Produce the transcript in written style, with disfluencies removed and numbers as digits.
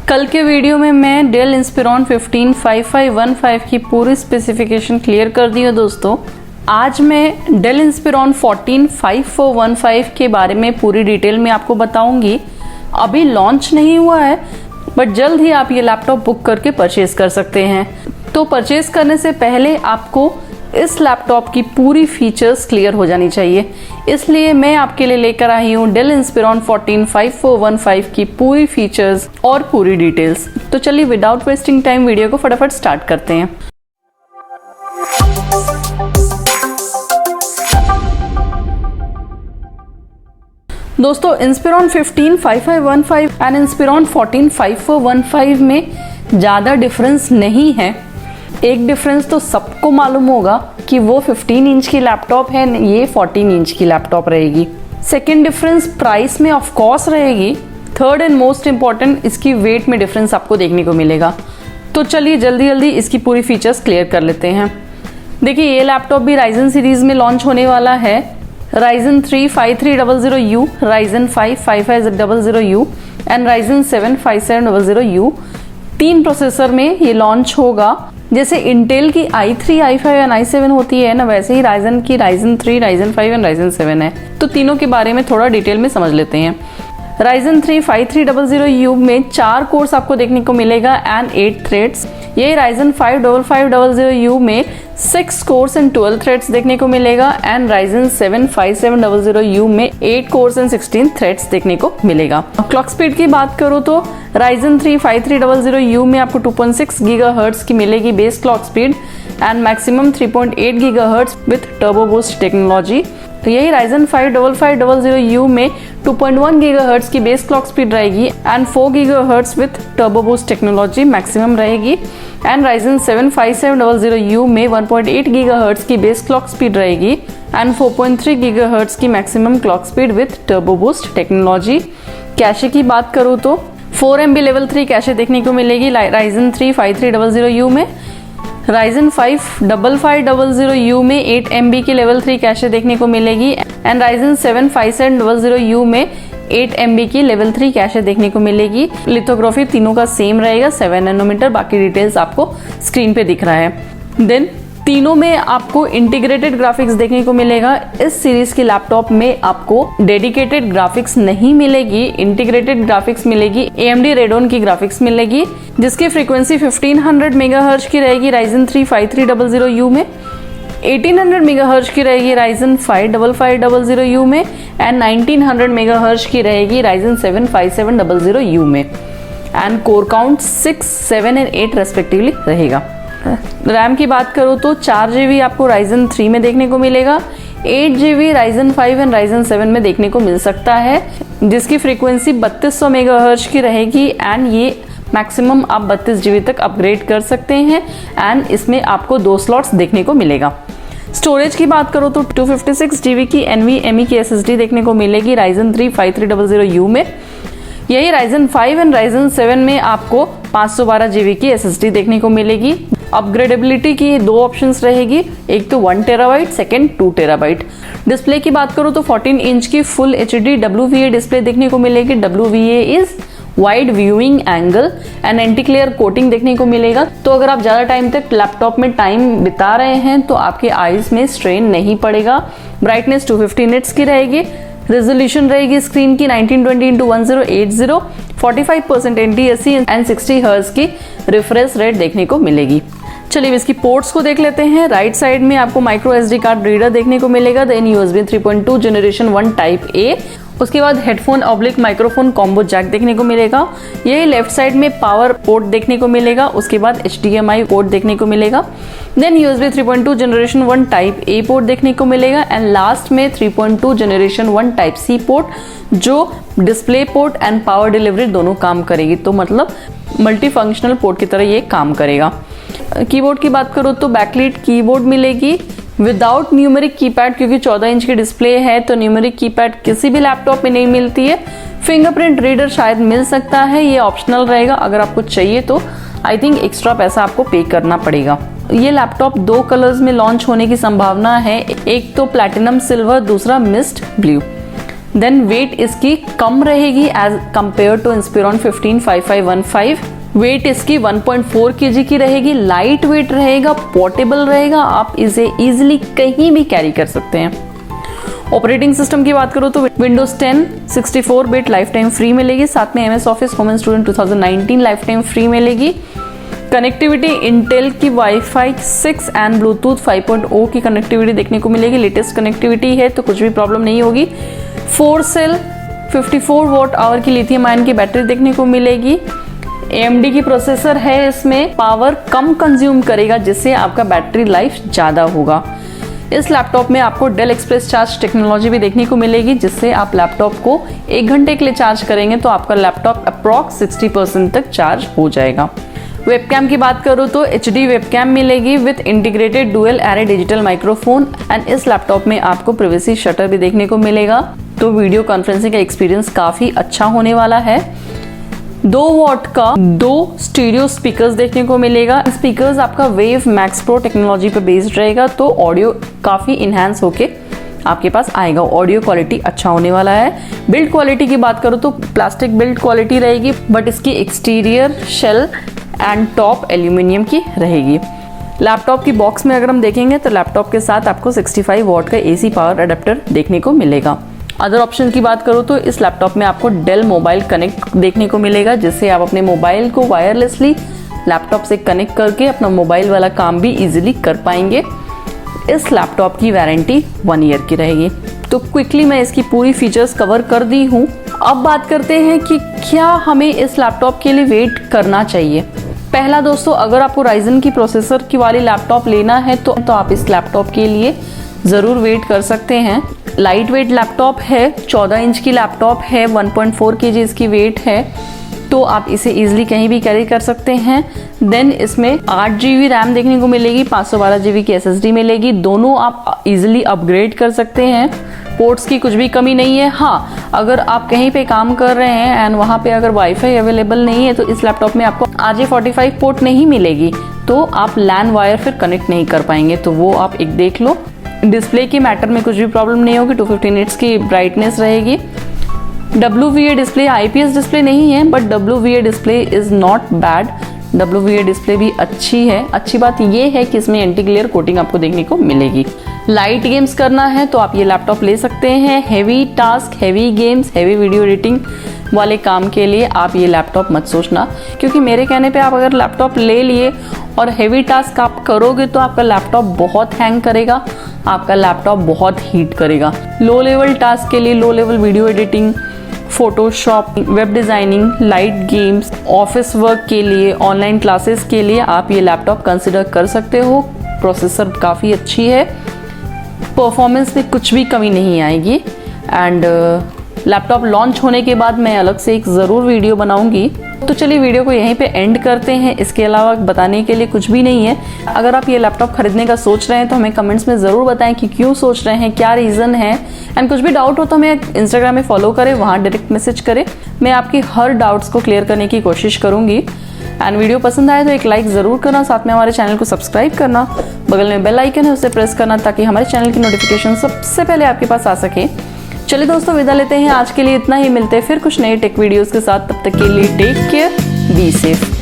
कल के वीडियो में मैं डेल इंस्पिरॉन 155515 की पूरी स्पेसिफिकेशन क्लियर कर दी है दोस्तों। आज मैं डेल इंस्पिरॉन 145415 के बारे में पूरी डिटेल में आपको बताऊंगी। अभी लॉन्च नहीं हुआ है बट जल्द ही आप ये लैपटॉप बुक करके परचेज कर सकते हैं। तो परचेज करने से पहले आपको इस लैपटॉप की पूरी फीचर्स क्लियर हो जानी चाहिए, इसलिए मैं आपके लिए लेकर आई हूँ डेल इंस्पिरॉन 145415 की पूरी फीचर्स और पूरी डिटेल्स। तो चलिए विदाउट वेस्टिंग टाइम वीडियो को फटाफट स्टार्ट करते हैं। दोस्तों, इंस्पिरॉन 155515 एंड इंस्पिरॉन 145415 में ज़्यादा डिफरेंस नहीं है। एक डिफरेंस तो सबको मालूम होगा कि वो 15 इंच की लैपटॉप है, ये 14 इंच की लैपटॉप रहेगी। सेकेंड डिफरेंस प्राइस में ऑफ कोर्स रहेगी। थर्ड एंड मोस्ट इम्पॉर्टेंट, इसकी वेट में डिफरेंस आपको देखने को मिलेगा। तो चलिए जल्दी जल्दी इसकी पूरी फीचर्स क्लियर कर लेते हैं। देखिए, ये लैपटॉप भी राइजन सीरीज में लॉन्च होने वाला है। Ryzen 3 5300U, Ryzen 5 5500U and Ryzen 7 5700U 3 processor में ये लॉन्च होगा। जैसे इंटेल की i3, i5 एंड i7 होती है ना, वैसे ही राइजन की Ryzen 3, Ryzen 5 एंड Ryzen 7 है। तो तीनों के बारे में थोड़ा डिटेल में समझ लेते हैं। Ryzen 3 5300U में 4 कोर्स आपको देखने को मिलेगा एंड 8 थ्रेड्स। यही Ryzen 5 5500U में 6 कोर्स एंड 12 थ्रेड्स देखने को मिलेगा एंड Ryzen 7 5700U में 8 कोर्स एंड 16 थ्रेड्स देखने को मिलेगा। क्लॉक स्पीड की बात करूँ तो Ryzen 3 5300U में आपको 2.6 GHz की मिलेगी base clock speed and maximum 3.8 GHz with turbo boost technology. तो यही Ryzen 5 5500U में 2.1 GHz की बेस क्लॉक स्पीड रहेगी and 4 GHz with turbo boost technology maximum रहेगी एंड Ryzen 7 5700U में 1.8 GHz की बेस क्लॉक स्पीड रहेगी एंड 4.3 GHz की maximum clock speed with turbo boost technology. Cache की बात करूँ तो 4 MB लेवल 3 कैशे देखने को मिलेगी Ryzen 3 5300U में। Ryzen 5 5500U में 8 MB की लेवल 3 कैशे देखने को मिलेगी एंड Ryzen 7 5700U में 8 MB की लेवल 3 कैशे देखने को मिलेगी। लिथोग्राफी तीनों का सेम रहेगा 7 नैनोमीटर, बाकी डिटेल्स आपको स्क्रीन पे दिख रहा है। देन तीनों में आपको इंटीग्रेटेड ग्राफिक्स देखने को मिलेगा। इस सीरीज की लैपटॉप में आपको डेडिकेटेड ग्राफिक्स नहीं मिलेगी, इंटीग्रेटेड ग्राफिक्स मिलेगी। AMD Radeon की ग्राफिक्स मिलेगी जिसकी फ्रीक्वेंसी 1500 MHz की रहेगी Ryzen 3 5300U में, 1800 MHz की रहेगी Ryzen 5 5500U में एंड 1900 MHz की रहेगी Ryzen 7 5700U में and core count 6, 7 and 8 respectively रहेगा। रैम की बात करूँ तो 4 GB आपको Ryzen 3 में देखने को मिलेगा, 8 GB Ryzen 5 एंड Ryzen 7 में देखने को मिल सकता है जिसकी फ्रीक्वेंसी 3200 MHz की रहेगी एंड ये मैक्सिमम आप 32 GB तक अपग्रेड कर सकते हैं एंड इसमें आपको 2 स्लॉट्स देखने को मिलेगा। स्टोरेज की बात करो तो 256 GB की NVMe की SSD देखने को मिलेगी Ryzen 3 5300U में। यही Ryzen 5 एंड Ryzen 7 में आपको 512 GB की SSD देखने को मिलेगी। अपग्रेडेबिलिटी की 2 ऑप्शंस रहेगी, एक तो 1 TB, सेकेंड 2 TB। डिस्प्ले की बात करो तो 14 इंच की फुल HD WVA डिस्प्ले देखने को मिलेगी। WVA is wide viewing angle and anti glare coating देखने को मिलेगा। तो अगर आप ज़्यादा टाइम तक लैपटॉप में टाइम बिता रहे हैं तो आपके आईज में स्ट्रेन नहीं पड़ेगा। ब्राइटनेस 250 निट्स की रहेगी। रेजोल्यूशन रहेगी स्क्रीन की 1920x1080, 45% NTSC एंड 60 Hz की रिफ्रेश रेट देखने को मिलेगी। चलिए इसकी पोर्ट्स को देख लेते हैं। राइट साइड में आपको माइक्रो SD कार्ड रीडर देखने को मिलेगा, then USB 3.2 generation 1 type A। उसके बाद headphone oblique microphone combo jack देखने को मिलेगा। यही लेफ्ट साइड में पावर पोर्ट देखने को मिलेगा। उसके बाद HDMI पोर्ट देखने को मिलेगा। Then USB 3.2 generation 1 type A port देखने को मिलेगा एंड लास्ट में 3.2 जनरेशन 1 टाइप C पोर्ट जो display port and power delivery दोनों काम करेगी। तो मतलब मल्टी फंक्शनल पोर्ट की तरह ये काम करेगा। कीबोर्ड की बात करूँ तो बैकलाइट कीबोर्ड मिलेगी विदाउट न्यूमेरिक कीपैड, क्योंकि 14 इंच की डिस्प्ले है तो न्यूमेरिक कीपैड किसी भी लैपटॉप में नहीं मिलती है। फिंगरप्रिंट रीडर शायद मिल सकता है, ये ऑप्शनल रहेगा। अगर आपको चाहिए तो आई थिंक एक्स्ट्रा पैसा आपको पे करना पड़ेगा। ये लैपटॉप 2 कलर्स में लॉन्च होने की संभावना है, एक तो प्लैटिनम सिल्वर, दूसरा मिस्ट ब्लू। देन वेट इसकी कम रहेगी as compare to Inspiron 155515। Weight इसकी 1.4 kg की रहेगी, लाइट वेट रहेगा, पोर्टेबल रहेगा, आप इसे इजीली कहीं भी कैरी कर सकते हैं। ऑपरेटिंग सिस्टम की बात करो तो Windows 10 64 bit life time free मिलेगी, साथ में MS office home student 2019 life time free मिलेगी। कनेक्टिविटी इंटेल की वाईफाई 6 एंड ब्लूटूथ 5.0 की कनेक्टिविटी देखने को मिलेगी। लेटेस्ट कनेक्टिविटी है तो कुछ भी प्रॉब्लम नहीं होगी। 4 सेल 54 वॉट आवर की लिथियम आयन की बैटरी देखने को मिलेगी। AMD की प्रोसेसर है, इसमें पावर कम कंज्यूम करेगा जिससे आपका बैटरी लाइफ ज़्यादा होगा। इस लैपटॉप में आपको डेल एक्सप्रेस चार्ज टेक्नोलॉजी भी देखने को मिलेगी, जिससे आप लैपटॉप को 1 घंटे के लिए चार्ज करेंगे तो आपका लैपटॉप अप्रॉक्स 60% तक चार्ज हो जाएगा। वेबकैम की बात करूँ तो HD वेबकैम मिलेगी with integrated dual array digital microphone and इस लैपटॉप में आपको प्राइवेसी शटर भी देखने को मिलेगा, तो वीडियो कॉन्फ्रेंसिंग का एक्सपीरियंस काफ़ी अच्छा होने वाला है। 2 वॉट का 2 स्टीरियो स्पीकर्स देखने को मिलेगा। स्पीकर्स आपका वेव मैक्स प्रो टेक्नोलॉजी पे बेस्ड रहेगा, तो ऑडियो काफ़ी इन्हांस होके आपके पास आएगा। ऑडियो क्वालिटी अच्छा होने वाला है। बिल्ड क्वालिटी की बात करूँ तो प्लास्टिक बिल्ड क्वालिटी रहेगी, बट इसकी exterior shell and top aluminium की रहेगी। लैपटॉप की बॉक्स में अगर हम देखेंगे तो लैपटॉप के साथ आपको 65 वॉट का AC पावर अडेप्टर देखने को मिलेगा। अदर ऑप्शन की बात करूँ तो इस लैपटॉप में आपको डेल मोबाइल कनेक्ट देखने को मिलेगा, जिससे आप अपने मोबाइल को वायरलेसली लैपटॉप से कनेक्ट करके अपना मोबाइल वाला काम भी इजीली कर पाएंगे। इस लैपटॉप की वारंटी 1 ईयर की रहेगी। तो क्विकली मैं इसकी पूरी फीचर्स कवर कर दी हूँ। अब बात करते हैं कि क्या हमें इस लैपटॉप के लिए वेट करना चाहिए। पहला दोस्तों, अगर आपको Ryzen की प्रोसेसर की वाली लैपटॉप लेना है तो आप इस लैपटॉप के लिए ज़रूर वेट कर सकते हैं। लाइट वेट लैपटॉप है, 14 इंच की लैपटॉप है, 1.4 kg इसकी वेट है, तो आप इसे इजीली कहीं भी कैरी कर सकते हैं। देन इसमें 8 GB रैम देखने को मिलेगी, 512 GB की SSD मिलेगी। दोनों आप इजीली अपग्रेड कर सकते हैं। पोर्ट्स की कुछ भी कमी नहीं है। हाँ, अगर आप कहीं पे काम कर रहे हैं एंड वहाँ पे अगर वाईफाई अवेलेबल नहीं है तो इस लैपटॉप में आपको RJ45 पोर्ट नहीं मिलेगी, तो आप लैन वायर फिर कनेक्ट नहीं कर पाएंगे, तो वो आप एक देख लो। डिस्प्ले के मैटर में कुछ भी प्रॉब्लम नहीं होगी। 250 निट्स की ब्राइटनेस रहेगी। WVA डिस्प्ले, IPS डिस्प्ले नहीं है, but WVA display is not bad. WVA display भी अच्छी है। अच्छी बात ये है कि इसमें एंटी ग्लेयर कोटिंग आपको देखने को मिलेगी। लाइट गेम्स करना है तो आप ये लैपटॉप ले सकते हैं। Heavy task, heavy games, heavy video editing वाले काम के लिए आप ये लैपटॉप मत सोचना, क्योंकि मेरे कहने पे आप अगर लैपटॉप ले लिए और हेवी टास्क आप करोगे तो आपका लैपटॉप बहुत हैंग करेगा, आपका लैपटॉप बहुत हीट करेगा। लो लेवल टास्क के लिए, low level video editing, Photoshop, web designing, light games, office work के लिए, ऑनलाइन क्लासेस के लिए आप ये लैपटॉप कंसिडर कर सकते हो। प्रोसेसर काफ़ी अच्छी है, परफॉर्मेंस में कुछ भी कमी नहीं आएगी। एंड लैपटॉप लॉन्च होने के बाद मैं अलग से एक ज़रूर वीडियो बनाऊंगी। तो चलिए वीडियो को यहीं पे एंड करते हैं। इसके अलावा बताने के लिए कुछ भी नहीं है। अगर आप ये लैपटॉप खरीदने का सोच रहे हैं तो हमें कमेंट्स में ज़रूर बताएं कि क्यों सोच रहे हैं, क्या रीज़न है। एंड कुछ भी डाउट हो तो हमें इंस्टाग्राम में फॉलो करें, वहाँ डायरेक्ट मैसेज करें। मैं आपकी हर डाउट्स को क्लियर करने की कोशिश करूँगी। एंड वीडियो पसंद आए तो एक लाइक ज़रूर करना, साथ में हमारे चैनल को सब्सक्राइब करना। बगल में बेल आइकन है, उसे प्रेस करना ताकि हमारे चैनल की नोटिफिकेशन सबसे पहले आपके पास आ सके। चलिए दोस्तों, विदा लेते हैं। आज के लिए इतना ही। मिलते हैं फिर कुछ नए टेक वीडियोस के साथ। तब तक के लिए टेक केयर, बी सेफ।